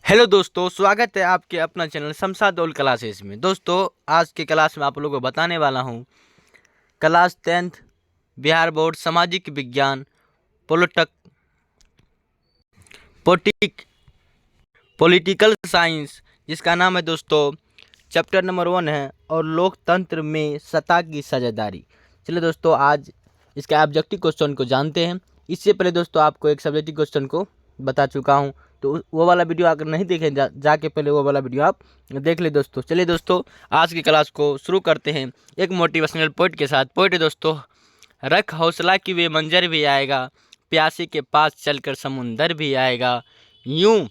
Hello दोस्तों, स्वागत है आपके अपना चैनल शमशाद उल क्लासेस में। दोस्तों, आज के क्लास में आप लोगों को बताने वाला हूं क्लास 10th बिहार बोर्ड सामाजिक विज्ञान पोलिटक पोटिक पॉलिटिकल साइंस, जिसका नाम है दोस्तों चैप्टर नंबर 1 है और लोकतंत्र में सत्ता की साझेदारी। चलिए दोस्तों, आज इसका ऑब्जेक्टिव क्वेश्चन को जानते हैं। इससे पहले दोस्तों आपको एक सब्जेक्टिव क्वेश्चन को बता चुका हूं, तो वो वाला वीडियो अगर नहीं देखें जाके पहले वो वाला वीडियो आप देख ले दोस्तों। चलिए दोस्तों, आज की क्लास को शुरू करते हैं एक मोटिवेशनल पोइट के साथ। पोइट है दोस्तों, रख हौसला की वे मंजर भी आएगा, प्यासे के पास चलकर समुंदर भी आएगा। यूं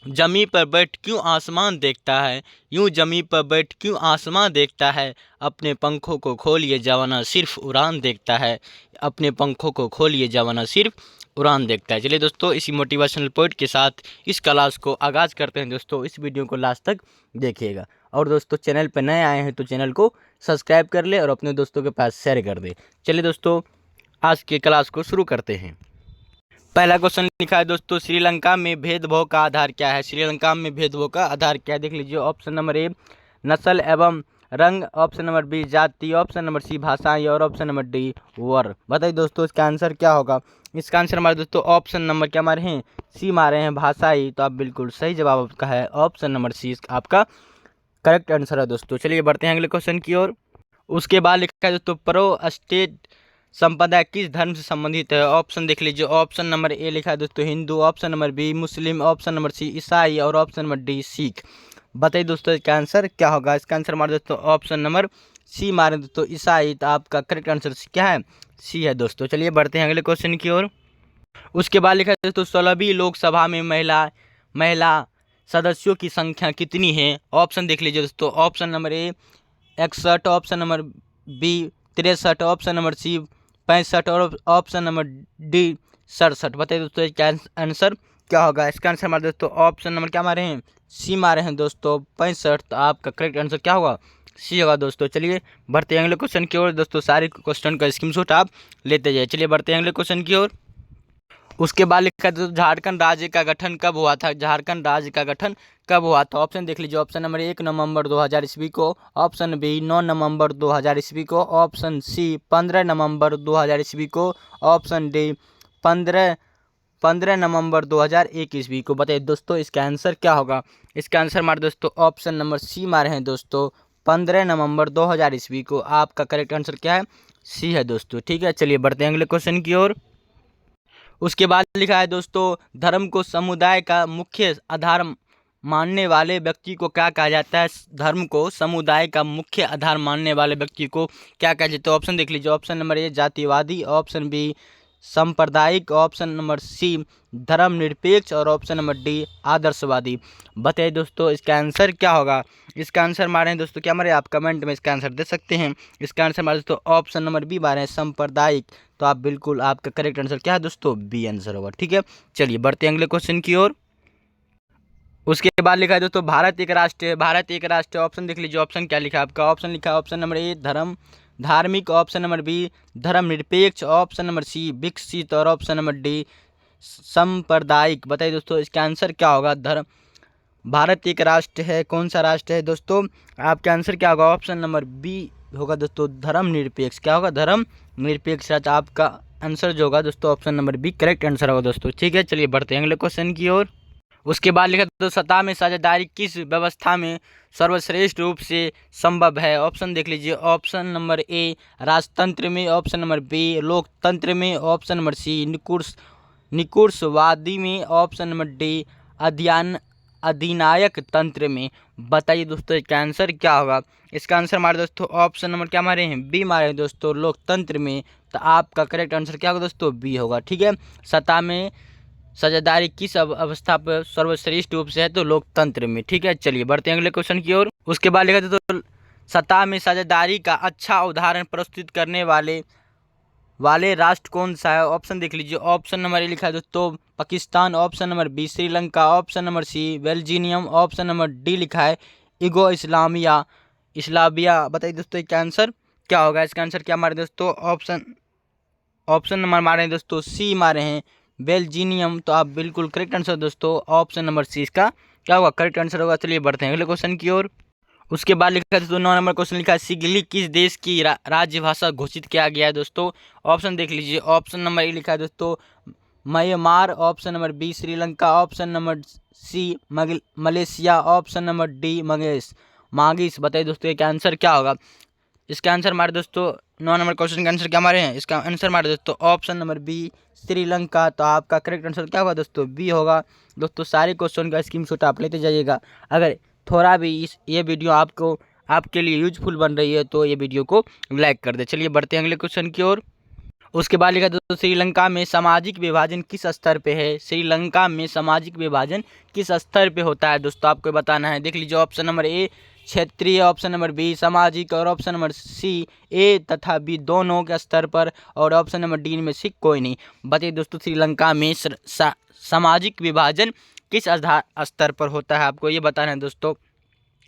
जमी पर बैठ क्यों आसमान देखता है, यूं जमी पर बैठ क्यों आसमान देखता है, अपने पंखों को खोलिए जवाना सिर्फ उड़ान देखता है, अपने पंखों को खोलिए जवाना सिर्फ उड़ान देखता है। चलिए दोस्तों, इसी मोटिवेशनल पॉइंट के साथ इस क्लास को आगाज़ करते हैं। दोस्तों, इस वीडियो को लास्ट तक देखिएगा और दोस्तों चैनल पर नए आए हैं तो चैनल को सब्सक्राइब कर ले और अपने दोस्तों के पास शेयर कर दे। चलिए दोस्तों, आज के क्लास को शुरू करते हैं। पहला क्वेश्चन लिखा है दोस्तों, श्रीलंका में भेदभाव का आधार क्या है। श्रीलंका में भेदभाव का आधार क्या है, देख लीजिए। ऑप्शन नंबर ए नस्ल एवं रंग, ऑप्शन नंबर बी जाति, ऑप्शन नंबर सी भाषाएं और ऑप्शन नंबर डी वर्ग। बताइए दोस्तों इसका आंसर क्या होगा। इसका आंसर हमारे दोस्तों ऑप्शन नंबर क्या मारे हैं, सी मारे हैं, भाषाई। तो आप बिल्कुल सही जवाब आपका है ऑप्शन नंबर सी आपका करेक्ट आंसर है दोस्तों। चलिए बढ़ते हैं अगले क्वेश्चन की ओर। उसके बाद लिखा है दोस्तों, प्रो स्टेट संपदा किस धर्म से संबंधित है। ऑप्शन देख लीजिए। ऑप्शन नंबर ए लिखा है दोस्तों हिंदू, ऑप्शन नंबर बी मुस्लिम, ऑप्शन नंबर सी ईसाई और ऑप्शन नंबर डी सिख। बताइए दोस्तों इसका आंसर क्या होगा। इसका आंसर हमारे दोस्तों ऑप्शन नंबर सी मारे दोस्तों ईसाई। तो आपका करेक्ट आंसर क्या है, सी है दोस्तों। चलिए बढ़ते हैं अगले क्वेश्चन की ओर। उसके बाद लिखा है दोस्तों, 16वीं लोकसभा में महिला सदस्यों की संख्या कितनी है। ऑप्शन देख लीजिए दोस्तों। Option number A 61, option number B 63, option number C 65 और ऑप्शन नंबर डी 67। बताइए दोस्तों इसका आंसर क्या होगा। इसका आंसर हमारे दोस्तों ऑप्शन नंबर क्या मारे हैं, सी मारे हैं दोस्तों 65। तो आपका करेक्ट आंसर क्या होगा, सी होगा दोस्तों। चलिए बढ़ते हैं अगले क्वेश्चन की ओर। दोस्तों सारे क्वेश्चन का स्क्रीनशॉट आप लेते जाइए। चलिए बढ़ते हैं अगले क्वेश्चन की ओर। उसके बाद लिखा है दोस्तों, झारखंड राज्य का गठन कब हुआ था। झारखंड राज्य का गठन कब हुआ था। ऑप्शन देख लीजिए। ऑप्शन नंबर 1 नवंबर 2000 ईस्वी को, ऑप्शन बी 9 नवंबर 2000 ईस्वी को, ऑप्शन सी 15 नवंबर 2000 ईस्वी को, ऑप्शन डी 15 नवंबर 2001 ईस्वी को। बताइए दोस्तों इसका आंसर क्या होगा। इसका आंसर हमारे दोस्तों ऑप्शन नंबर सी मारे हैं दोस्तों 15 नवंबर 2000 ईस्वी को। आपका करेक्ट आंसर क्या है, सी है दोस्तों। ठीक है, चलिए बढ़ते हैं अगले क्वेश्चन की ओर। उसके बाद लिखा है दोस्तों, धर्म को समुदाय का मुख्य आधार मानने वाले व्यक्ति को क्या कहा जाता है। धर्म को समुदाय का मुख्य आधार मानने वाले व्यक्ति को क्या कहा जाता है। ऑप्शन देख लीजिए। ऑप्शन नंबर ए जातिवादी, ऑप्शन बी सांप्रदायिक, ऑप्शन नंबर सी धर्मनिरपेक्ष और ऑप्शन नंबर डी आदर्शवादी। बताइए दोस्तों इसका आंसर क्या होगा। इसका आंसर मारे हैं दोस्तों क्या मारे, आप कमेंट में इसका आंसर दे सकते हैं। इसका आंसर हमारे दोस्तों ऑप्शन नंबर बी मारे हैं सांप्रदायिक। तो आप बिल्कुल आपका करेक्ट आंसर क्या है दोस्तों, बी आंसर होगा। ठीक है, चलिए बढ़ते हैं अगले क्वेश्चन की ओर। उसके बाद लिखा है दोस्तों, भारत एक राष्ट्र है। भारत एक राष्ट्र है। ऑप्शन देख लीजिए। ऑप्शन क्या लिखा है आपका। ऑप्शन लिखा है ऑप्शन नंबर ए धार्मिक, ऑप्शन नंबर बी धर्मनिरपेक्ष, ऑप्शन नंबर सी विकसित और ऑप्शन नंबर डी सांप्रदायिक। बताइए दोस्तों इसका आंसर क्या होगा। भारत एक राष्ट्र है, कौन सा राष्ट्र है दोस्तों। आपका आंसर क्या होगा, ऑप्शन नंबर बी होगा दोस्तों धर्मनिरपेक्ष। क्या होगा, धर्मनिरपेक्ष। आपका आंसर जो होगा दोस्तों option number B correct answer होगा दोस्तों। ठीक है, चलिए बढ़ते हैं अगले क्वेश्चन की ओर। उसके बाद लिखा तो सत्ता में साझेदारी किस व्यवस्था में सर्वश्रेष्ठ रूप से संभव है। ऑप्शन देख लीजिए। ऑप्शन नंबर ए राजतंत्र में, ऑप्शन नंबर बी लोकतंत्र में, ऑप्शन नंबर सी निकुशवादी में, ऑप्शन नंबर डी अधिनायक तंत्र में। बताइए दोस्तों इसका आंसर क्या होगा। इसका आंसर हमारे दोस्तों ऑप्शन नंबर क्या मारे हैं, बी मारे हैं दोस्तों लोकतंत्र में। तो आपका करेक्ट आंसर क्या होगा दोस्तों, बी होगा। ठीक है, सत्ता में साझेदारी किस अवस्था पर सर्वश्रेष्ठ रूप से है, तो लोकतंत्र में। ठीक है, चलिए बढ़ते हैं अगले क्वेश्चन की ओर। उसके बाद लिखा था तो सत्ता में साझेदारी का अच्छा उदाहरण प्रस्तुत करने वाले राष्ट्र कौन सा है। ऑप्शन देख लीजिए। ऑप्शन नंबर ए लिखा है दोस्तों Pakistan, option number B Sri Lanka, option number C Belgium, option number D लिखा है इगो इस्लामिया। बताइए दोस्तों इसका आंसर क्या होगा। इसका आंसर क्या मारे दोस्तों, ऑप्शन नंबर मारे हैं दोस्तों सी मारे हैं बेल्जियम। तो आप बिल्कुल करेक्ट आंसर दोस्तों ऑप्शन नंबर सी इसका क्या होगा, करेक्ट आंसर होगा। चलिए बढ़ते हैं अगले क्वेश्चन की ओर। उसके बाद लिखा है दोस्तों 9 नंबर क्वेश्चन लिखा है सिगली किस देश की राज्य भाषा घोषित किया गया है दोस्तों। ऑप्शन देख लीजिए। ऑप्शन नंबर ए लिखा है दोस्तों Myanmar, option number B Sri Lanka, option number C Malaysia, option number D मागिस। बताइए दोस्तों इसका आंसर क्या होगा। इसका आंसर हमारे दोस्तों 9 नंबर क्वेश्चन का आंसर क्या हमारे हैं, इसका आंसर हमारे दोस्तों ऑप्शन नंबर बी श्रीलंका। तो आपका करेक्ट आंसर क्या होगा दोस्तों, बी होगा। दोस्तों सारे क्वेश्चन का स्क्रीनशॉट आप लेते जाइएगा। अगर थोड़ा भी ये वीडियो आपके लिए यूजफुल बन रही है तो ये वीडियो को लाइक कर दे। चलिए बढ़ते हैं अगले क्वेश्चन की ओर। उसके बाद लिखा दोस्तों श्रीलंका में सामाजिक विभाजन किस स्तर पे है। श्रीलंका में सामाजिक विभाजन किस स्तर पे होता है दोस्तों, आपको बताना है। देख लीजिए ऑप्शन नंबर ए क्षेत्रीय, ऑप्शन नंबर बी सामाजिक, और ऑप्शन नंबर सी ए तथा बी दोनों के स्तर पर, और ऑप्शन नंबर डी में से कोई नहीं। बताइए दोस्तों श्रीलंका में सामाजिक विभाजन किस स्तर पर होता है, आपको ये बताना है दोस्तों।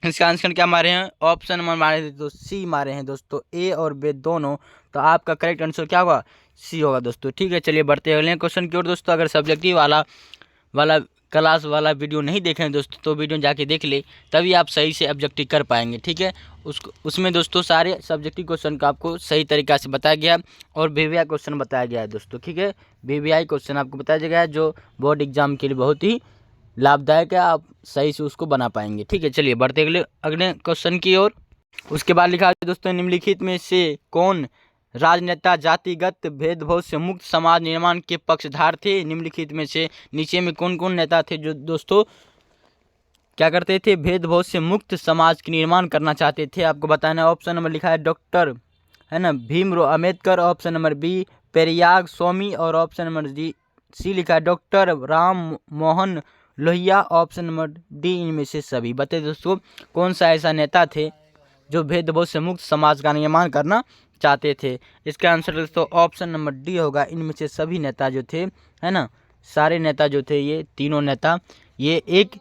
इसका आंसर क्या मारे हैं, ऑप्शन नंबर मारे हैं तो सी मारे हैं दोस्तों, ए और बी दोनों। तो आपका करेक्ट आंसर क्या होगा, सी होगा दोस्तों। ठीक है चलिए बढ़ते हैं अगले क्वेश्चन की ओर दोस्तों। अगर सब्जेक्टिव वाला क्लास वाला वीडियो नहीं देखे हैं दोस्तों तो वीडियो जाके देख ले, तभी आप सही से ऑब्जेक्टिव कर पाएंगे। ठीक है, उसमें दोस्तों सारे सब्जेक्टिव क्वेश्चन का आपको सही तरीका से बताया गया और वीवीआई क्वेश्चन बताया गया है दोस्तों। ठीक है, वीवीआई क्वेश्चन आपको बताया गया है जो बोर्ड एग्जाम के लिए बहुत ही लाभदायक है, आप सही से उसको बना पाएंगे। ठीक है चलिए बढ़ते अगले क्वेश्चन की ओर। उसके बाद लिखा है दोस्तों निम्नलिखित में से कौन राजनेता जातिगत भेदभाव से मुक्त समाज निर्माण के पक्षधार थे। निम्नलिखित में से नीचे में कौन कौन नेता थे जो दोस्तों क्या करते थे, भेदभाव से मुक्त समाज के निर्माण करना चाहते थे, आपको बताना है। ऑप्शन नंबर लिखा है डॉक्टर है ना Bhimrao Ambedkar, option number B Periyar Swami, और ऑप्शन नंबर सी लिखा है doctor Ram Mohan Lohia, option number D इनमें से सभी। बताइए दोस्तों कौन सा ऐसा नेता थे जो भेदभाव से मुक्त समाज का निर्माण करना चाहते थे। इसका आंसर दोस्तों ऑप्शन नंबर डी होगा। इनमें से सभी नेता जो थे है ना, सारे नेता जो थे, ये तीनों नेता ये एक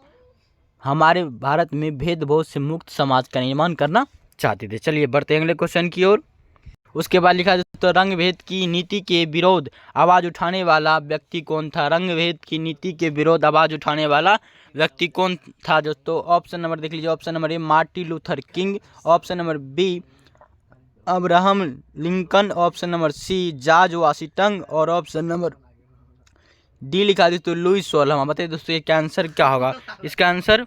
हमारे भारत में भेदभाव से मुक्त समाज का निर्माण करना चाहते थे। चलिए बढ़ते हैं अगले क्वेश्चन की ओर। उसके बाद लिखा है दोस्तों रंग भेद की नीति के विरोध आवाज उठाने वाला व्यक्ति कौन था। रंग भेद की नीति के विरोध आवाज उठाने वाला व्यक्ति कौन था दोस्तों। ऑप्शन नंबर देख लीजिए। Option number A Martin Luther King, option number B Abraham Lincoln, option number C George Washington, और ऑप्शन नंबर डी लिखा दी तो लुईस सोलह। बताइए दोस्तों ये आंसर क्या होगा। इसका आंसर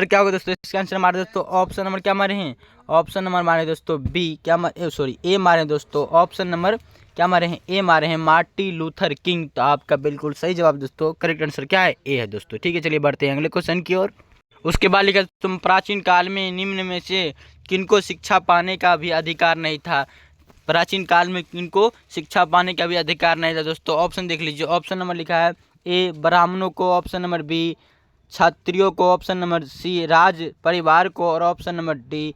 क्या होगा दोस्तों। इसका आंसर हमारे दोस्तों ऑप्शन नंबर क्या मारे हैं, ऑप्शन नंबर मारे दोस्तों बी ए मारे दोस्तों। ऑप्शन नंबर क्या मारे हैं, ए मारे हैं मार्टिन लूथर किंग। तो आपका बिल्कुल सही जवाब दोस्तों, करेक्ट आंसर क्या है, ए है दोस्तों। ठीक है चलिए बढ़ते हैं अगले क्वेश्चन की ओर। उसके बाद लिखा तुम प्राचीन काल में निम्न में से किनको शिक्षा पाने का भी अधिकार नहीं था। प्राचीन काल में किनको शिक्षा पाने का भी अधिकार नहीं था दोस्तों। ऑप्शन देख लीजिए। ऑप्शन नंबर लिखा है ए ब्राह्मणों को, ऑप्शन नंबर बी क्षत्रियों को, ऑप्शन नंबर सी राज परिवार को, और ऑप्शन नंबर डी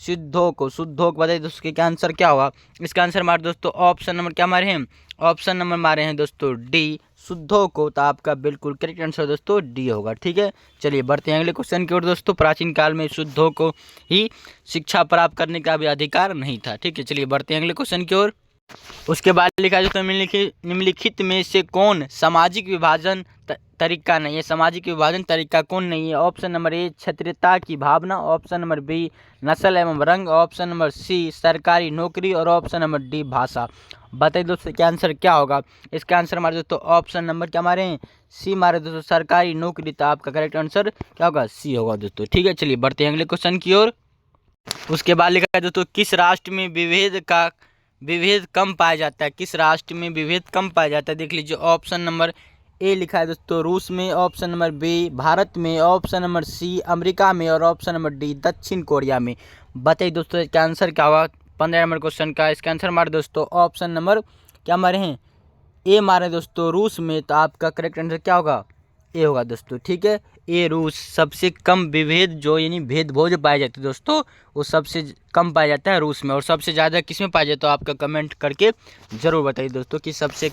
शुद्धों को। बताइए दोस्तों इसका आंसर क्या होगा। इसका आंसर हमारे दोस्तों ऑप्शन नंबर क्या मारे हैं, ऑप्शन नंबर मारे हैं दोस्तों डी शुद्धों को। तो आपका बिल्कुल करेक्ट आंसर दोस्तों डी होगा। ठीक है चलिए बढ़ते हैं अगले क्वेश्चन की ओर दोस्तों। प्राचीन काल में शुद्धों को ही शिक्षा प्राप्त करने का भी अधिकार नहीं था। ठीक है चलिए बढ़ते हैं अगले क्वेश्चन की ओर। उसके बाद लिखा है दोस्तों निम्नलिखित में से कौन सामाजिक विभाजन तरीका नहीं है। सामाजिक विभाजन तरीका कौन नहीं है। ऑप्शन नंबर ए क्षेत्रीयता की भावना, ऑप्शन नंबर बी नस्ल एवं रंग, ऑप्शन नंबर सी सरकारी नौकरी, और ऑप्शन नंबर डी भाषा। बताइए दोस्तों क्या आंसर क्या होगा। इसका आंसर हमारे दोस्तों ऑप्शन नंबर क्या मारे हैं, सी मारे दोस्तों सरकारी नौकरी। तो आपका करेक्ट आंसर क्या होगा, सी होगा दोस्तों। ठीक है चलिए बढ़ते हैं अगले क्वेश्चन की ओर। उसके बाद लिखा है दोस्तों किस राष्ट्र में विभेद कम पाया जाता है। किस राष्ट्र में विभेद कम पाया जाता है। देख लीजिए। ऑप्शन नंबर ए लिखा है दोस्तों रूस में, ऑप्शन नंबर बी भारत में, ऑप्शन नंबर सी अमेरिका में, और ऑप्शन नंबर डी दक्षिण कोरिया में। बताइए दोस्तों इसका आंसर क्या होगा 15 नंबर क्वेश्चन का। इसका आंसर हमारे दोस्तों ऑप्शन नंबर क्या मारे हैं, ए मारे दोस्तों रूस में। तो आपका करेक्ट आंसर क्या होगा, ए होगा दोस्तों। ठीक है ए रूस। सबसे कम विभेद जो यानी भेदभाव जो पाए जाते हैं दोस्तों वो सबसे कम पाया जाता है रूस में। और सबसे ज़्यादा किस में पाया जाता है तो आपका कमेंट करके ज़रूर बताइए दोस्तों कि सबसे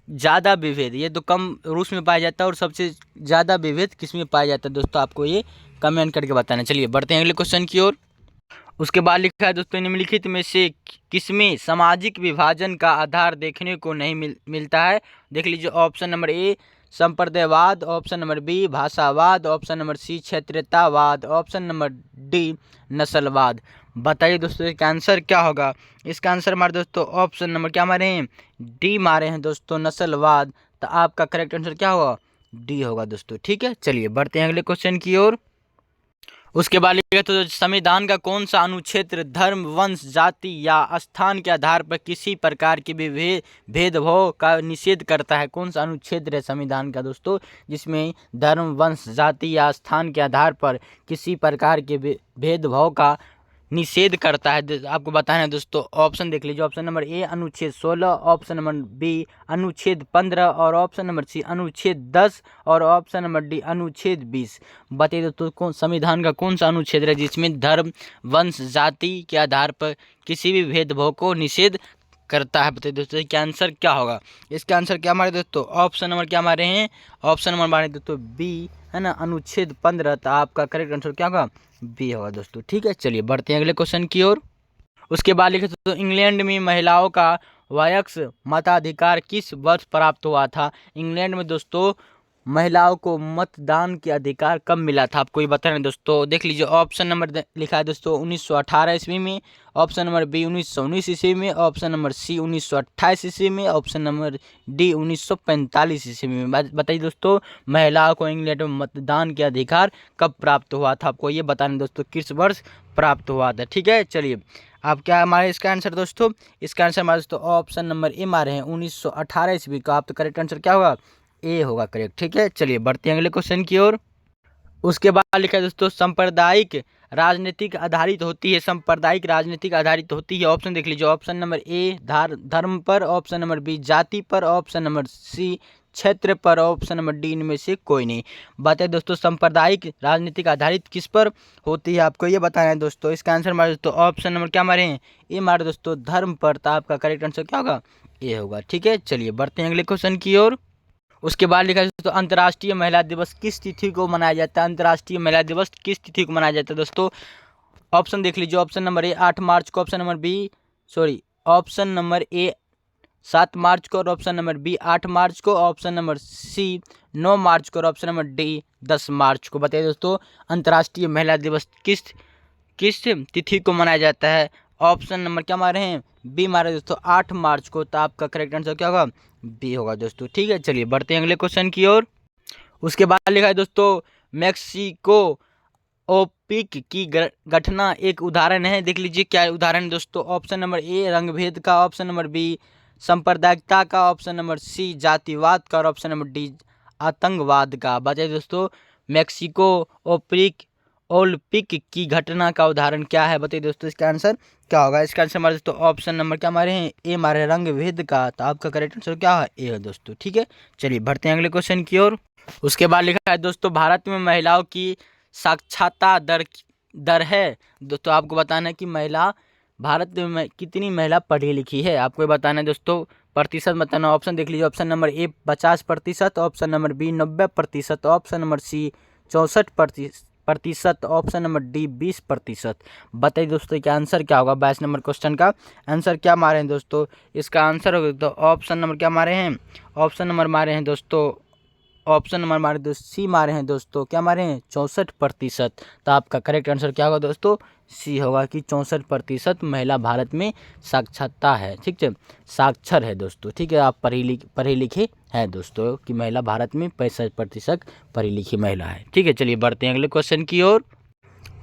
ज़्यादा विभेद ये तो कम रूस में पाया जाता है और सबसे ज़्यादा विभेद किस में पाया जाता है दोस्तों, आपको ये कमेंट करके बताना। चलिए बढ़ते हैं अगले क्वेश्चन की ओर। उसके बाद लिखा है दोस्तों निम्नलिखित में से किसमें सामाजिक विभाजन का आधार देखने को नहीं मिलता है। देख लीजिए। ऑप्शन नंबर ए संप्रदायवाद, ऑप्शन नंबर बी भाषावाद, ऑप्शन नंबर सी क्षेत्रीयतावाद, ऑप्शन नंबर डी नस्लवाद। बताइए दोस्तों इसका आंसर क्या होगा। इसका आंसर हमारे दोस्तों ऑप्शन नंबर क्या मारे हैं, डी मारे हैं दोस्तों, नस्लवाद। तो आपका करेक्ट आंसर क्या होगा, डी होगा दोस्तों। ठीक है, चलिए बढ़ते हैं अगले क्वेश्चन की ओर। उसके बाद लिखा तो संविधान का कौन सा अनुच्छेद धर्म, वंश, जाति या स्थान के आधार पर किसी प्रकार के भेदभाव का निषेध करता है। कौन सा अनुच्छेद है संविधान का दोस्तों जिसमें धर्म, वंश, जाति या स्थान के आधार पर किसी प्रकार के भेदभाव का निषेध करता है। आपको बताना है दोस्तों, ऑप्शन देख लीजिए। ऑप्शन नंबर ए अनुच्छेद 16, ऑप्शन नंबर बी अनुच्छेद 15 और ऑप्शन नंबर सी अनुच्छेद 10 और ऑप्शन नंबर डी अनुच्छेद 20। बताइए दोस्तों कौन संविधान का कौन सा अनुच्छेद है जिसमें धर्म, वंश, जाति के आधार पर किसी भी भेदभाव को निषेध करता है। बताइए दोस्तों इसका आंसर क्या होगा। इसका आंसर क्या हमारे दोस्तों, ऑप्शन नंबर क्या हमारे हैं, ऑप्शन नंबर हमारे दोस्तों बी है ना, अनुच्छेद 15। तो आपका करेक्ट आंसर क्या होगा, बी होगा दोस्तों। ठीक है, चलिए बढ़ते हैं अगले क्वेश्चन की ओर। उसके बाद लिखे तो इंग्लैंड में महिलाओं का वयस्क मताधिकार किस वर्ष प्राप्त हुआ था। इंग्लैंड में दोस्तों महिलाओं को मतदान के अधिकार कब मिला था, आपको ये बताना है दोस्तों। देख लीजिए ऑप्शन नंबर लिखा है दोस्तों 1918 ईस्वी में, ऑप्शन नंबर बी 1919 ईस्वी में, ऑप्शन नंबर सी 1928 ईस्वी में, ऑप्शन नंबर डी 1945 ईस्वी में। बताइए दोस्तों महिलाओं को इंग्लैंड में मतदान के अधिकार कब प्राप्त हुआ था, आपको ये बताना है दोस्तों किस वर्ष प्राप्त हुआ था। ठीक है, चलिए आप क्या हमारे इसका आंसर दोस्तों, इसका आंसर हमारे दोस्तों ऑप्शन नंबर ए मारे हैं 1918 ईस्वी का। आप तो करेक्ट आंसर क्या होगा, ए होगा करेक्ट। ठीक है, चलिए बढ़ते हैं अगले क्वेश्चन की ओर। उसके बाद लिखा है दोस्तों सांप्रदायिक राजनीतिक आधारित होती है, सांप्रदायिक राजनीतिक आधारित होती है। ऑप्शन देख लीजिए, ऑप्शन नंबर ए धर्म पर, ऑप्शन नंबर बी जाति पर, ऑप्शन नंबर सी क्षेत्र पर, ऑप्शन नंबर डी इनमें से कोई नहीं। बताइए दोस्तों सांप्रदायिक राजनीतिक आधारित किस पर होती है, आपको ये बताना है दोस्तों। इसका आंसर हमारे दोस्तों ऑप्शन नंबर क्या मारे हैं, ए मारे दोस्तों धर्म पर। तो आपका करेक्ट आंसर क्या होगा, ए होगा। ठीक है, चलिए बढ़ते हैं अगले क्वेश्चन की ओर। उसके बाद लिखा है दोस्तों अंतर्राष्ट्रीय महिला दिवस किस तिथि को मनाया जाता है। अंतर्राष्ट्रीय महिला दिवस किस तिथि को मनाया जाता है दोस्तों। ऑप्शन देख लीजिए, ऑप्शन नंबर ए 8 मार्च को, option number B option number A 7 मार्च को और ऑप्शन नंबर बी 8 मार्च को, ऑप्शन नंबर सी 9 मार्च को और ऑप्शन नंबर डी 10 मार्च को। बताइए दोस्तों अंतर्राष्ट्रीय महिला दिवस किस तिथि को मनाया जाता है। ऑप्शन नंबर क्या मारे हैं, बी मारे दोस्तों 8 मार्च को। तो आपका करेक्ट आंसर क्या होगा, बी होगा दोस्तों। ठीक है, चलिए बढ़ते हैं अगले क्वेश्चन की ओर। उसके बाद लिखा है दोस्तों मेक्सिको ओपिक की घटना एक उदाहरण है। देख लीजिए क्या उदाहरण है दोस्तों। ऑप्शन नंबर ए रंगभेद का, ऑप्शन नंबर बी सांप्रदायिकता का, ऑप्शन नंबर सी जातिवाद का और ऑप्शन नंबर डी आतंकवाद का। बताइए दोस्तों मेक्सिको ओलंपिक की घटना का उदाहरण क्या है। बताइए दोस्तों इसका आंसर क्या होगा। इसका आंसर हमारे दोस्तों ऑप्शन नंबर क्या मारे हैं, ए मारे रंगभेद का। तो आपका करेक्ट आंसर क्या है, ए है दोस्तों। ठीक है, चलिए बढ़ते हैं अगले क्वेश्चन की ओर। उसके बाद लिखा है दोस्तों भारत में महिलाओं की साक्षरता दर है दोस्तों। आपको बताना है कि भारत में कितनी महिला पढ़ी लिखी है, आपको बताना है दोस्तों। प्रतिशत बताना, ऑप्शन देख लीजिए। Option number A 50%, option number B 90%, option number C 64%, option number D 20%। बताइए दोस्तों क्या आंसर क्या होगा। 22 नंबर क्वेश्चन का आंसर क्या मारे हैं दोस्तों। इसका आंसर होगा तो ऑप्शन नंबर क्या मारे हैं, ऑप्शन नंबर मारे हैं दोस्तों, ऑप्शन नंबर मारे दोस्तों सी मारे हैं दोस्तों। क्या मारे हैं 64%। तो आपका करेक्ट आंसर क्या होगा दोस्तों, सी होगा कि 64% महिला भारत में साक्षरता है। ठीक है, साक्षर है दोस्तों। ठीक है, आप पढ़े लिखे हैं दोस्तों कि महिला भारत में 65% पढ़ी लिखी महिला है। ठीक है, चलिए बढ़ते हैं अगले क्वेश्चन की ओर।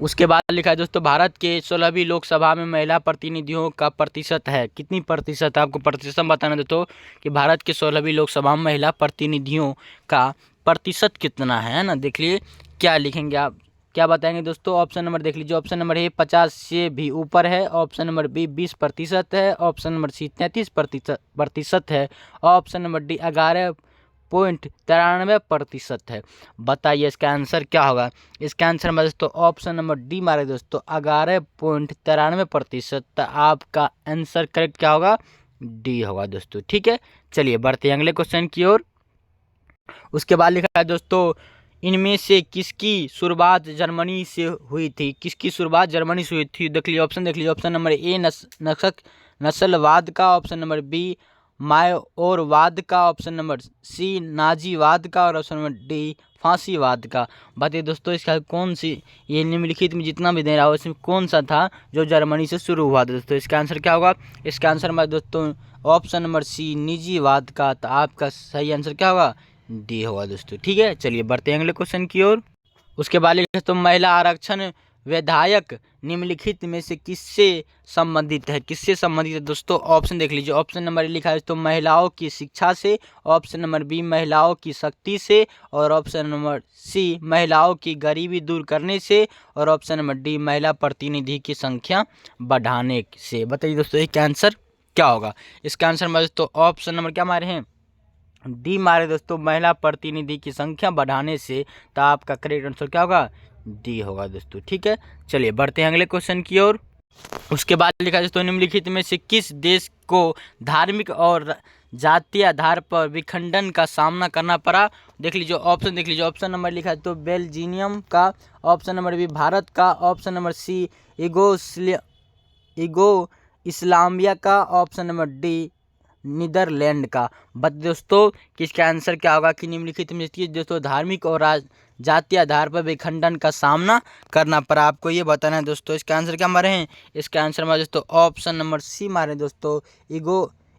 उसके बाद लिखा है दोस्तों भारत के 16वीं लोकसभा में महिला प्रतिनिधियों का प्रतिशत है कितनी प्रतिशत। आपको प्रतिशत बताना दोस्तों कि भारत के 16वीं लोकसभा में महिला प्रतिनिधियों का प्रतिशत कितना है ना। देख लिए क्या लिखेंगे आप, क्या बताएंगे दोस्तों। ऑप्शन नंबर देख लीजिए, ऑप्शन नंबर ए 50 से भी ऊपर है, ऑप्शन नंबर बी 20% है, ऑप्शन नंबर सी 33% है, ऑप्शन नंबर डी 11.93% है। बताइए इसका आंसर क्या होगा। इसका आंसर में दोस्तों ऑप्शन नंबर डी मारे दोस्तों 11.93%। आपका आंसर करेक्ट क्या होगा, डी होगा दोस्तों। ठीक है, चलिए बढ़ते हैं अगले क्वेश्चन की ओर। उसके बाद लिखा है दोस्तों इनमें से किसकी शुरुआत जर्मनी से हुई थी। किसकी शुरुआत जर्मनी से हुई थी। देख लीजिए, ऑप्शन देख लीजिए। ऑप्शन नंबर ए नस्लवाद का, ऑप्शन नंबर बी माओवाद का, ऑप्शन नंबर सी नाजीवाद का, और ऑप्शन नंबर डी फांसीवाद का। बताइए दोस्तों इसका कौन सी, ये निम्नलिखित में जितना भी दे रहा हो इसमें कौन सा था जो जर्मनी से शुरू हुआ था दोस्तों। इसका आंसर क्या होगा? इसका आंसर हमारे दोस्तों ऑप्शन नंबर सी निजीवाद का। तो आपका सही आंसर क्या होगा? डी होगा दोस्तों। ठीक है, चलिए बढ़ते हैं अगले क्वेश्चन की ओर। उसके बाद लिखा तो महिला आरक्षण विधेयक निम्नलिखित में से किससे संबंधित है? किससे संबंधित है दोस्तों? ऑप्शन देख लीजिए। ऑप्शन नंबर ए लिखा है तो महिलाओं की शिक्षा से, ऑप्शन नंबर बी महिलाओं की शक्ति से, और ऑप्शन नंबर सी महिलाओं की गरीबी दूर करने से, और ऑप्शन नंबर डी महिला प्रतिनिधि की संख्या बढ़ाने से। बताइए दोस्तों इसका आंसर क्या होगा? इसका आंसर हमारे दोस्तों ऑप्शन नंबर क्या मारे हैं? डी मारे दोस्तों, महिला प्रतिनिधि की संख्या बढ़ाने से। तो आपका करेक्ट आंसर क्या होगा? डी होगा दोस्तों। ठीक है, चलिए बढ़ते हैं अगले क्वेश्चन की ओर। उसके बाद लिखा दोस्तों निम्नलिखित में से किस देश को धार्मिक और जातीय आधार पर विखंडन का सामना करना पड़ा? देख लीजिए ऑप्शन, देख लीजिए ऑप्शन नंबर लिखा है तो बेल्जियम का, ऑप्शन नंबर बी भारत का, ऑप्शन नंबर सी ईगो इस्लामिया का, ऑप्शन नंबर डी नीदरलैंड का। बट दोस्तों किसका आंसर क्या होगा कि निम्नलिखित में दोस्तों धार्मिक और जातीय आधार पर विखंडन का सामना करना पड़ा? आपको ये बताना है दोस्तों। इसका आंसर क्या मारे हैं? इसका आंसर हमारे दोस्तों ऑप्शन नंबर सी मारे दोस्तों,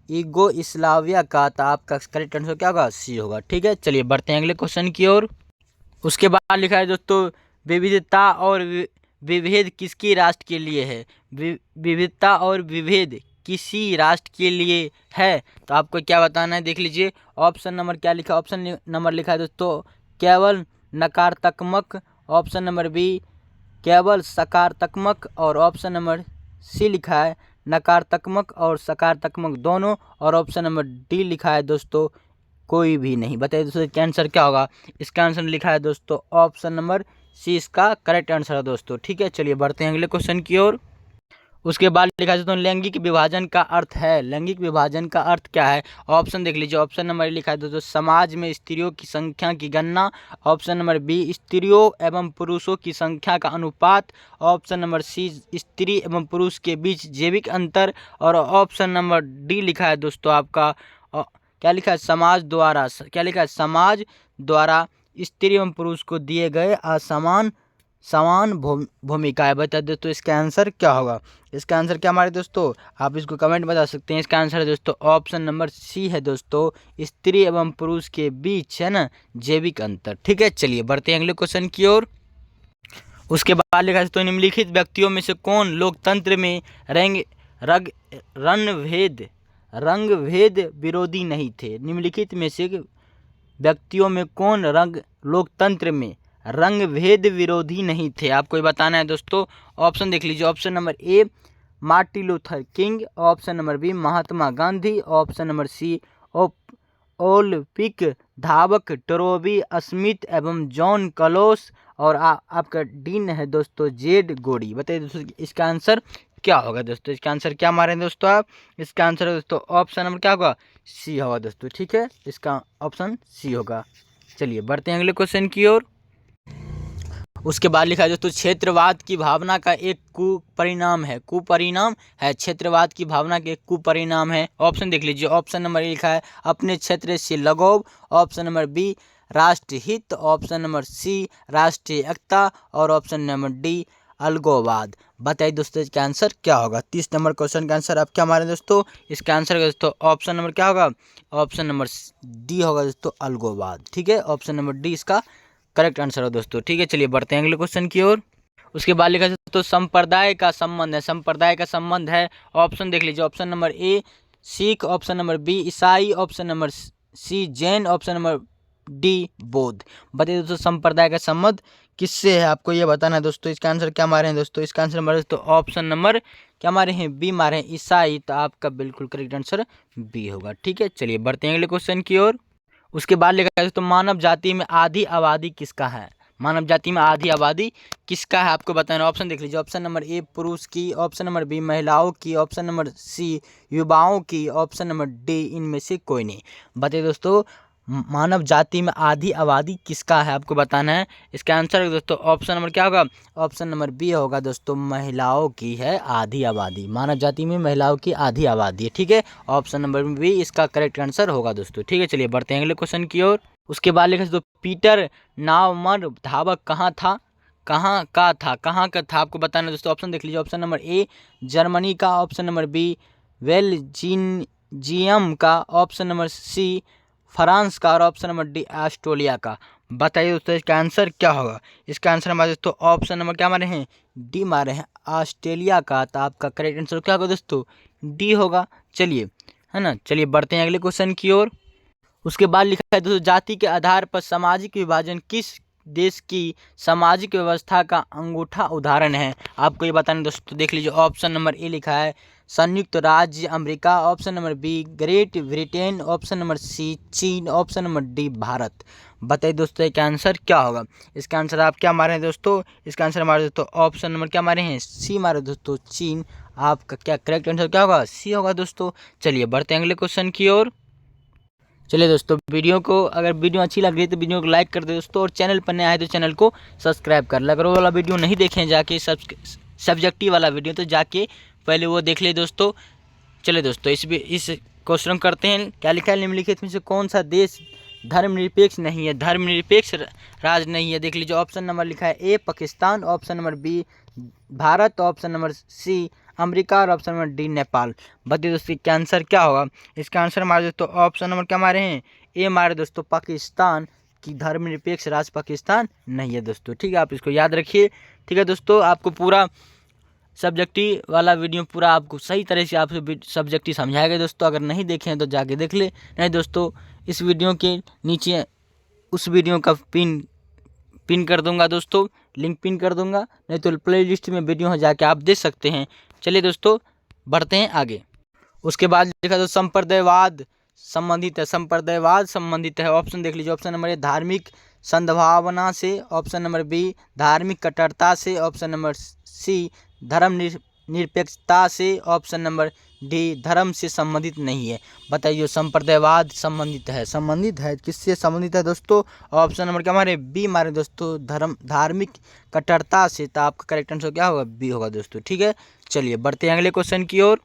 ईगो इस्लामिया का। तो आपका करेक्ट आंसर क्या होगा? सी होगा। ठीक है, चलिए बढ़ते हैं अगले क्वेश्चन की ओर। उसके बाद लिखा है दोस्तों विविधता और विभेद किसकी राष्ट्र के लिए है? विविधता और विभेद किसी राष्ट्र के लिए है? तो आपको क्या बताना है? देख लीजिए ऑप्शन नंबर क्या लिखा, ऑप्शन नंबर लिखा है दोस्तों केवल नकारात्मक, ऑप्शन नंबर बी केवल सकारात्मक, और ऑप्शन नंबर सी लिखा है नकारात्मक और सकारात्मक दोनों, और ऑप्शन नंबर डी लिखा है दोस्तों कोई भी नहीं। बताइए दोस्तों इसका आंसर क्या होगा? इसका आंसर लिखा है दोस्तों ऑप्शन नंबर सी इसका करेक्ट आंसर है दोस्तों। ठीक है, चलिए बढ़ते हैं अगले क्वेश्चन की ओर। उसके बाद लिखा है दोस्तों लैंगिक विभाजन का अर्थ है। लैंगिक विभाजन का अर्थ क्या है? ऑप्शन देख लीजिए। ऑप्शन नंबर लिखा है दोस्तों समाज में स्त्रियों की संख्या की गणना, ऑप्शन नंबर बी स्त्रियों एवं पुरुषों की संख्या का अनुपात, ऑप्शन नंबर सी स्त्री एवं पुरुष के बीच जैविक अंतर, और ऑप्शन नंबर डी लिखा है दोस्तों आपका क्या लिखा है? समाज द्वारा, क्या लिखा है? समाज द्वारा स्त्री एवं पुरुष को दिए गए समान भूमिकाएं। बता दो तो इसका आंसर क्या होगा? इसका आंसर क्या हमारे दोस्तों? आप इसको कमेंट बता सकते हैं। इसका आंसर है दोस्तों ऑप्शन नंबर सी है दोस्तों, स्त्री एवं पुरुष के बीच है ना जैविक अंतर। ठीक है, चलिए बढ़ते हैं अगले क्वेश्चन की ओर। उसके बाद लिखा है दोस्तों निम्नलिखित व्यक्तियों में से कौन लोकतंत्र में रंग भेद विरोधी नहीं थे? निम्नलिखित में से व्यक्तियों में कौन लोकतंत्र में रंग भेद विरोधी नहीं थे? आपको ये बताना है दोस्तों। ऑप्शन देख लीजिए। Option number A Martin Luther King, option number B Mahatma Gandhi, option number C Olympic धावक टोबी स्मिथ एवं जॉन क्लोस, और आपका डीन है दोस्तों जेड गोडी। बताइए दोस्तों इसका आंसर क्या होगा? दोस्तों इसका आंसर क्या मारे दोस्तों आप? इसका आंसर है दोस्तों ऑप्शन नंबर क्या होगा? सी होगा दोस्तों। ठीक है, इसका ऑप्शन सी होगा। चलिए बढ़ते हैं अगले क्वेश्चन की ओर। उसके बाद लिखा है दोस्तों क्षेत्रवाद की भावना का एक कुपरिणाम है। क्षेत्रवाद की भावना के एक कुपरिणाम है। ऑप्शन देख लीजिए। ऑप्शन नंबर ए लिखा है अपने क्षेत्र से लगाव, ऑप्शन नंबर बी राष्ट्रहित, ऑप्शन नंबर सी राष्ट्रीय एकता, और ऑप्शन नंबर डी अलगोवाद। बताइए दोस्तों इसका आंसर क्या होगा? 30 नंबर क्वेश्चन का आंसर आप क्या मारे दोस्तों? इसका आंसर दोस्तों ऑप्शन नंबर क्या होगा? ऑप्शन नंबर डी होगा दोस्तों अलगोवाद। ठीक है, ऑप्शन नंबर डी इसका करेक्ट आंसर हो दोस्तों। ठीक है, चलिए बढ़ते हैं अगले क्वेश्चन की ओर। उसके बाद लिखा है तो संप्रदाय का संबंध है। ऑप्शन देख लीजिए। Option number A Sikh, option number B ईसाई, option number C Jain, option number D बौद्ध। बताइए दोस्तों संप्रदाय का संबंध किससे है? आपको ये बताना है दोस्तों। इसका आंसर क्या मारे हैं दोस्तों? इसका आंसर हमारे दोस्तों ऑप्शन नंबर क्या मारे हैं? बी मारे हैं ईसाई। तो आपका बिल्कुल करेक्ट आंसर बी होगा। ठीक है, चलिए बढ़ते हैं अगले क्वेश्चन की ओर। उसके बाद लिखा है तो मानव जाति में आधी आबादी किसका है? मानव जाति में आधी आबादी किसका है आपको बताना। ऑप्शन देख लीजिए। ऑप्शन नंबर ए पुरुष की, ऑप्शन नंबर बी महिलाओं की, ऑप्शन नंबर सी युवाओं की, ऑप्शन नंबर डी इनमें से कोई नहीं। बताइए दोस्तों मानव जाति में आधी आबादी किसका है आपको बताना है। इसका आंसर दोस्तों ऑप्शन नंबर क्या होगा, ऑप्शन नंबर बी होगा दोस्तों, महिलाओं की है आधी आबादी। मानव जाति में महिलाओं की आधी आबादी है, ठीक है। ऑप्शन नंबर बी इसका करेक्ट आंसर होगा दोस्तों, ठीक है। चलिए बढ़ते हैं अगले क्वेश्चन की ओर। उसके बाद लिखा दोस्तों, पीटर नाउमर धावक कहाँ था, कहाँ का था आपको बताना है दोस्तों। ऑप्शन देख लीजिए, ऑप्शन नंबर ए जर्मनी का, ऑप्शन नंबर बी बेल्जियम का, ऑप्शन नंबर सी फ्रांस का, और ऑप्शन नंबर डी ऑस्ट्रेलिया का। बताइए दोस्तों इसका आंसर क्या होगा। इसका आंसर हमारे दोस्तों ऑप्शन नंबर क्या मारे हैं, डी मारे हैं, ऑस्ट्रेलिया का। तो आपका करेक्ट आंसर क्या होगा दोस्तों, डी होगा। चलिए, है ना। चलिए बढ़ते हैं अगले क्वेश्चन की ओर। उसके बाद लिखा है दोस्तों, जाति के आधार पर सामाजिक विभाजन किस देश की सामाजिक व्यवस्था का अंगूठा उदाहरण है। आपको ये बताना दोस्तों, देख लीजिए। ऑप्शन नंबर ए लिखा है संयुक्त राज्य America, option number B Great Britain, option number C चीन, ऑप्शन नंबर डी भारत। बताइए दोस्तों इसका आंसर क्या होगा। इसका आंसर आप क्या मारे हैं दोस्तों, इसका आंसर हमारे दोस्तों ऑप्शन नंबर क्या मारे हैं, सी मारे दोस्तों, चीन। आपका क्या करेक्ट आंसर क्या होगा, सी होगा दोस्तों। चलिए बढ़ते हैं अगले क्वेश्चन की ओर। चलिए दोस्तों, वीडियो को अगर वीडियो अच्छी लग रही है तो वीडियो को लाइक कर दे दोस्तों, और चैनल पर नए आए तो चैनल को सब्सक्राइब कर ले। अगर वो वाला वीडियो नहीं देखें जाके सब्जेक्टिव वाला वीडियो, तो जाके पहले वो देख ले दोस्तों। चलिए दोस्तों, इस क्वेश्चन करते हैं। क्या लिखा है, निम्नलिखित में से कौन सा देश धर्मनिरपेक्ष नहीं है, धर्मनिरपेक्ष राज्य नहीं है। देख लीजिए, ऑप्शन नंबर लिखा है A Pakistan, option number B Bharat, option number C America, और ऑप्शन नंबर डी नेपाल। बताइए दोस्तों इसका आंसर क्या होगा। इसका आंसर हमारे दोस्तों ऑप्शन नंबर क्या मारे हैं, ए मारे दोस्तों, पाकिस्तान की धर्मनिरपेक्ष राज्य पाकिस्तान नहीं है दोस्तों, ठीक है। आप इसको याद रखिए, ठीक है दोस्तों। आपको पूरा सब्जेक्टिव वाला वीडियो पूरा आपको सही तरह से आपसे सब्जेक्टिव समझाया गया दोस्तों। अगर नहीं देखे हैं तो जाके देख ले, नहीं दोस्तों इस वीडियो के नीचे उस वीडियो का पिन कर दूंगा दोस्तों, लिंक पिन कर दूंगा, नहीं तो प्ले लिस्ट में वीडियो है जाके आप देख सकते हैं। चलिए दोस्तों बढ़ते हैं आगे। उसके बाद देखा तो संप्रदायवाद संबंधित है, संप्रदायवाद संबंधित है। ऑप्शन देख लीजिए, ऑप्शन नंबर ए धार्मिक सद्भावना से, ऑप्शन नंबर बी धार्मिक कट्टरता से, ऑप्शन नंबर सी धर्म निरपेक्षता से, ऑप्शन नंबर डी धर्म से संबंधित नहीं है। बताइए संप्रदायवाद संबंधित है किससे संबंधित है दोस्तों। ऑप्शन नंबर क्या हमारे बी मारे दोस्तों, धार्मिक कट्टरता से। तो आपका करेक्ट आंसर क्या होगा, बी होगा दोस्तों, ठीक है। चलिए बढ़ते हैं अगले क्वेश्चन की ओर।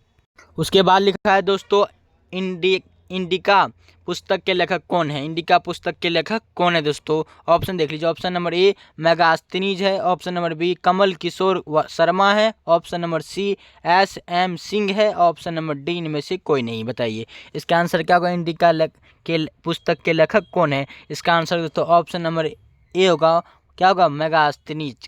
उसके बाद लिखा है दोस्तों, इंडिका पुस्तक के लेखक कौन है, इंडिका पुस्तक के लेखक कौन है दोस्तों। ऑप्शन देख लीजिए, ऑप्शन नंबर ए मेगास्थनीज है, option number B Kamal Kishore Sharma है, option number C SM Singh है, ऑप्शन नंबर डी इनमें से कोई नहीं। बताइए इसका आंसर क्या होगा, इंडिका के पुस्तक के लेखक कौन है। इसका आंसर दोस्तों ऑप्शन नंबर ए होगा, क्या होगा, मेगास्थनीज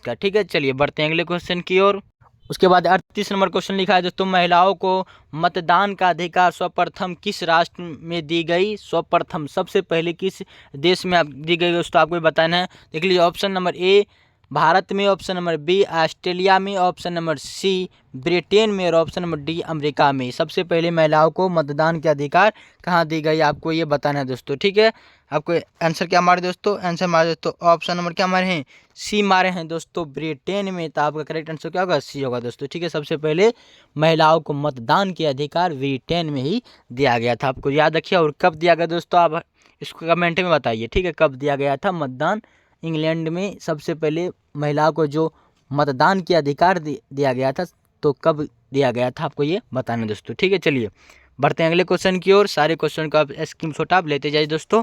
का, ठीक है। चलिए बढ़ते हैं अगले क्वेश्चन की ओर। उसके बाद 38 नंबर क्वेश्चन लिखा है दोस्तों, महिलाओं को मतदान का अधिकार सर्वप्रथम किस राष्ट्र में दी गई, सर्वप्रथम सबसे पहले किस देश में दी गई दोस्तों, आपको बताना है। देख लीजिए, ऑप्शन नंबर ए भारत में, ऑप्शन नंबर बी ऑस्ट्रेलिया में, ऑप्शन नंबर सी ब्रिटेन में, और ऑप्शन नंबर डी अमेरिका में। सबसे पहले महिलाओं को मतदान के अधिकार कहाँ दी गई, आपको ये बताना है दोस्तों, ठीक है। आपको आंसर क्या मारे दोस्तों, आंसर मारे दोस्तों ऑप्शन नंबर क्या मारे हैं, सी मारे हैं दोस्तों, ब्रिटेन में। तो आपका करेक्ट आंसर क्या होगा, सी होगा दोस्तों, ठीक है। सबसे पहले महिलाओं को मतदान के अधिकार ब्रिटेन में ही दिया गया था, आपको याद रखिए। और कब दिया गया दोस्तों, आप इसको कमेंट में बताइए, ठीक है। कब दिया गया था मतदान, इंग्लैंड में सबसे पहले महिलाओं को जो मतदान के अधिकार दिया गया था, तो कब दिया गया था, आपको ये बताना दोस्तों, ठीक है। चलिए बढ़ते हैं अगले क्वेश्चन की ओर। सारे क्वेश्चन का आप स्क्रीनशॉट आप लेते जाइए दोस्तों।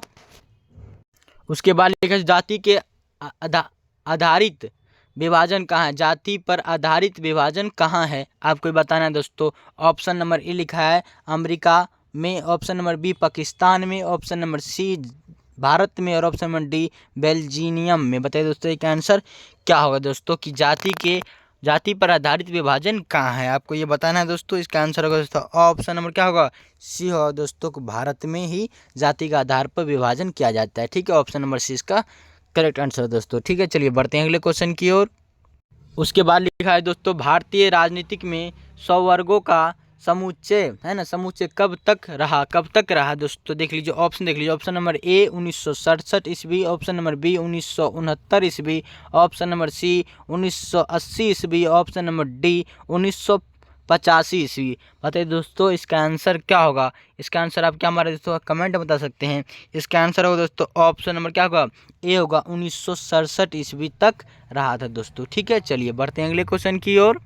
उसके बाद लिखा, जाति के आधारित विभाजन कहाँ है, जाति पर आधारित विभाजन कहाँ है, आपको बताना है दोस्तों। ऑप्शन नंबर ए लिखा है अमेरिका में, ऑप्शन नंबर बी पाकिस्तान में, ऑप्शन नंबर सी भारत में, और ऑप्शन नंबर डी बेल्जियम में। बताइए दोस्तों इसका आंसर क्या होगा दोस्तों, कि जाति पर आधारित विभाजन कहाँ है, आपको ये बताना है दोस्तों। इसका आंसर होगा दोस्तों ऑप्शन नंबर क्या होगा, सी होगा दोस्तों, को भारत में ही जाति के आधार पर विभाजन किया जाता है, ठीक है। ऑप्शन नंबर सी इसका करेक्ट आंसर दोस्तों, ठीक है। चलिए बढ़ते हैं अगले क्वेश्चन की ओर। उसके बाद लिखा है दोस्तों, भारतीय राजनीतिक में स्ववर्गों का समुच्चय है ना, समुच्चय कब तक रहा दोस्तों। देख लीजिए, ऑप्शन देख लीजिए, ऑप्शन नंबर ए 1967 ईस्वी, ऑप्शन नंबर बी 1969 ईस्वी, ऑप्शन नंबर सी 1980 ईस्वी, ऑप्शन नंबर डी 85 ईस्वी। बताइए दोस्तों इसका आंसर क्या होगा। इसका आंसर आप क्या हमारे दोस्तों कमेंट बता सकते हैं। इसका आंसर होगा दोस्तों ऑप्शन नंबर क्या होगा, ए होगा, 1967 ईस्वी तक रहा था दोस्तों। ठीक है, चलिए बढ़ते हैं अगले क्वेश्चन की ओर।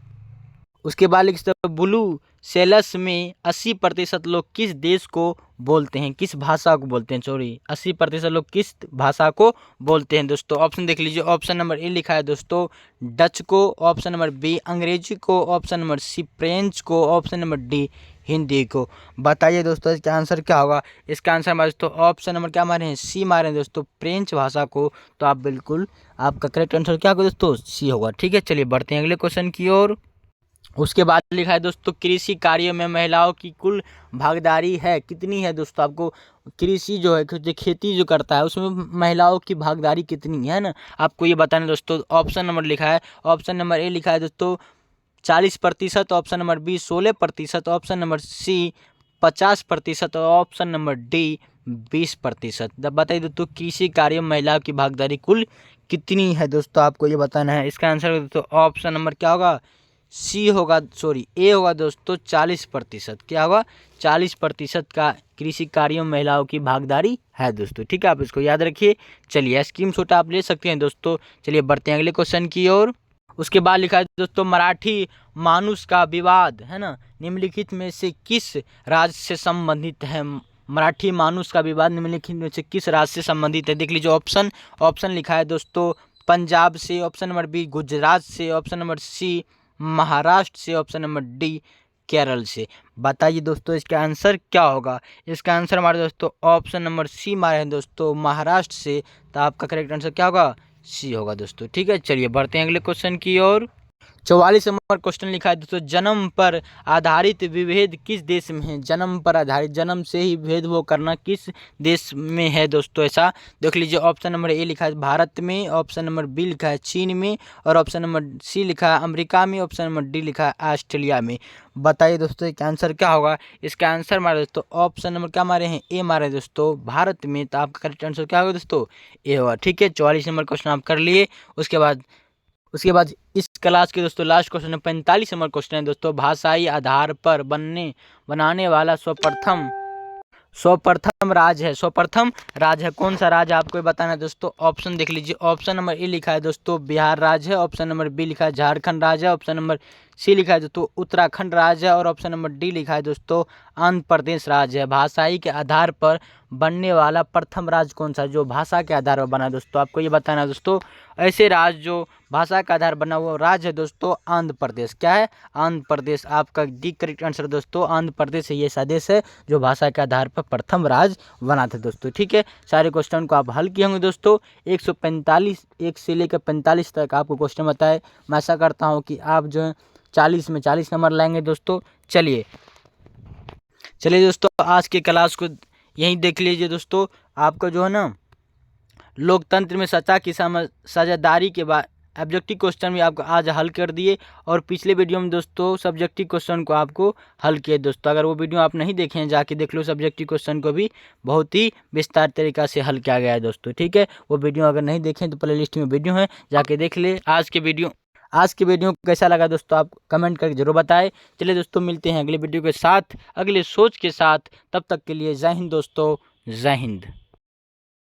उसके बाद लिखते हैं ब्लू सेलस में 80% लोग किस देश को बोलते हैं, किस भाषा को बोलते हैं, सॉरी 80% लोग किस भाषा को बोलते हैं दोस्तों। ऑप्शन देख लीजिए। ऑप्शन नंबर ए लिखा है दोस्तों डच को, ऑप्शन नंबर बी अंग्रेजी को, ऑप्शन नंबर सी फ्रेंच को, ऑप्शन नंबर डी हिंदी को। बताइए दोस्तों इसका आंसर क्या होगा। इसका आंसर हमारे दोस्तों ऑप्शन नंबर क्या मारे हैं, सी मारे हैं दोस्तों, फ्रेंच भाषा को। तो आप बिल्कुल आपका करेक्ट आंसर क्या होगा दोस्तों, सी होगा। ठीक है, चलिए बढ़ते हैं अगले क्वेश्चन की ओर। उसके बाद लिखा है दोस्तों कृषि कार्य में महिलाओं की कुल भागीदारी है कितनी है दोस्तों। आपको कृषि जो है खेती जो करता है उसमें महिलाओं की भागीदारी कितनी है ना, आपको ये बताना दोस्तों। ऑप्शन नंबर लिखा है, ऑप्शन नंबर ए लिखा है दोस्तों 40%, option number B 16%, option number C 50% और ऑप्शन नंबर डी 20%। बताइए दोस्तों कृषि कार्य में महिलाओं की भागीदारी कुल कितनी है दोस्तों, आपको ये बताना है। इसका आंसर दोस्तों ऑप्शन नंबर क्या होगा, सी होगा, सॉरी ए होगा दोस्तों 40%। क्या होगा, 40% का कृषि कार्यों में महिलाओं की भागीदारी है दोस्तों। ठीक है, आप इसको याद रखिए। चलिए स्क्रीनशॉट आप ले सकते हैं दोस्तों। चलिए बढ़ते हैं अगले क्वेश्चन की ओर। उसके बाद लिखा है दोस्तों मराठी मानुष का विवाद है ना, निम्नलिखित में से किस राज्य से संबंधित है। मराठी मानुष का विवाद निम्नलिखित में से किस राज्य से संबंधित है। देख लीजिए ऑप्शन लिखा है दोस्तों पंजाब से, ऑप्शन नंबर बी गुजरात से, ऑप्शन नंबर सी महाराष्ट्र से, ऑप्शन नंबर डी केरल से। बताइए दोस्तों इसका आंसर क्या होगा। इसका आंसर हमारे दोस्तों ऑप्शन नंबर सी मारे हैं दोस्तों महाराष्ट्र से। तो आपका करेक्ट आंसर क्या होगा, सी होगा दोस्तों। ठीक है, चलिए बढ़ते हैं अगले क्वेश्चन की ओर। 44 नंबर क्वेश्चन लिखा है दोस्तों जन्म पर आधारित विभेद किस देश में है। जन्म पर आधारित, जन्म से ही भेद वो करना किस देश में है दोस्तों। ऐसा देख लीजिए। ऑप्शन नंबर ए लिखा है भारत में, ऑप्शन नंबर बी लिखा है चीन में, और ऑप्शन नंबर सी लिखा है अमेरिका में, ऑप्शन नंबर डी लिखा है ऑस्ट्रेलिया में। बताइए दोस्तों इसका आंसर क्या होगा। इसका आंसर मारे दोस्तों ऑप्शन नंबर क्या मारे हैं, ए मारे दोस्तों भारत में। तो आपका करेक्ट आंसर क्या होगा दोस्तों, ए होगा। ठीक है, 44 नंबर क्वेश्चन आप कर लिए। उसके बाद इस क्लास के दोस्तों लास्ट क्वेश्चन है 45 नंबर क्वेश्चन है दोस्तों भाषाई आधार पर बनाने वाला सर्वप्रथम राज्य है कौन सा राज्य, आपको बताना है दोस्तों। ऑप्शन देख लीजिए। ऑप्शन नंबर ए लिखा है दोस्तों बिहार राज्य है, ऑप्शन नंबर बी लिखा है झारखंड राज्य है, ऑप्शन नंबर सी लिखा है दोस्तों उत्तराखंड राज्य है, और ऑप्शन नंबर डी लिखा है दोस्तों आंध्र प्रदेश राज्य है। भाषाई के आधार पर बनने वाला प्रथम राज्य कौन सा, जो भाषा के आधार पर बना है दोस्तों, आपको ये बताना है दोस्तों। ऐसे राज्य जो भाषा के आधार बना हुआ राज्य है दोस्तों आंध्र प्रदेश। क्या है, आंध्र प्रदेश। आपका डी करेक्ट आंसर दोस्तों आंध्र प्रदेश है, ये ऐसा देश है जो भाषा के आधार पर प्रथम राज्य बना था दोस्तों। ठीक है, सारे क्वेश्चन को आप हल किए होंगे दोस्तों। 145 1 से लेकर 45 तक आपको क्वेश्चन बताए। मैं आशा करता हूँ कि आप जो है 40 में 40 नंबर लाएंगे दोस्तों। चलिए दोस्तों आज के क्लास को यहीं देख लीजिए दोस्तों। आपका जो है ना लोकतंत्र में सत्ता की साझेदारी के बाद ऑब्जेक्टिव क्वेश्चन भी आपको आज हल कर दिए, और पिछले वीडियो में दोस्तों सब्जेक्टिव क्वेश्चन को आपको हल किए दोस्तों। अगर वो वीडियो आप नहीं देखे हैं जाके देख लो, सब्जेक्टिव क्वेश्चन को भी बहुत ही विस्तार तरीका से हल किया गया है दोस्तों। ठीक है, वो वीडियो अगर नहीं देखें तो प्ले लिस्ट में वीडियो है, जाके देख ले। आज के वीडियो कैसा लगा दोस्तों आप कमेंट करके जरूर बताएं। चलिए दोस्तों मिलते हैं अगले वीडियो के साथ, अगले सोच के साथ। तब तक के लिए जय हिंद दोस्तों, जय हिंद।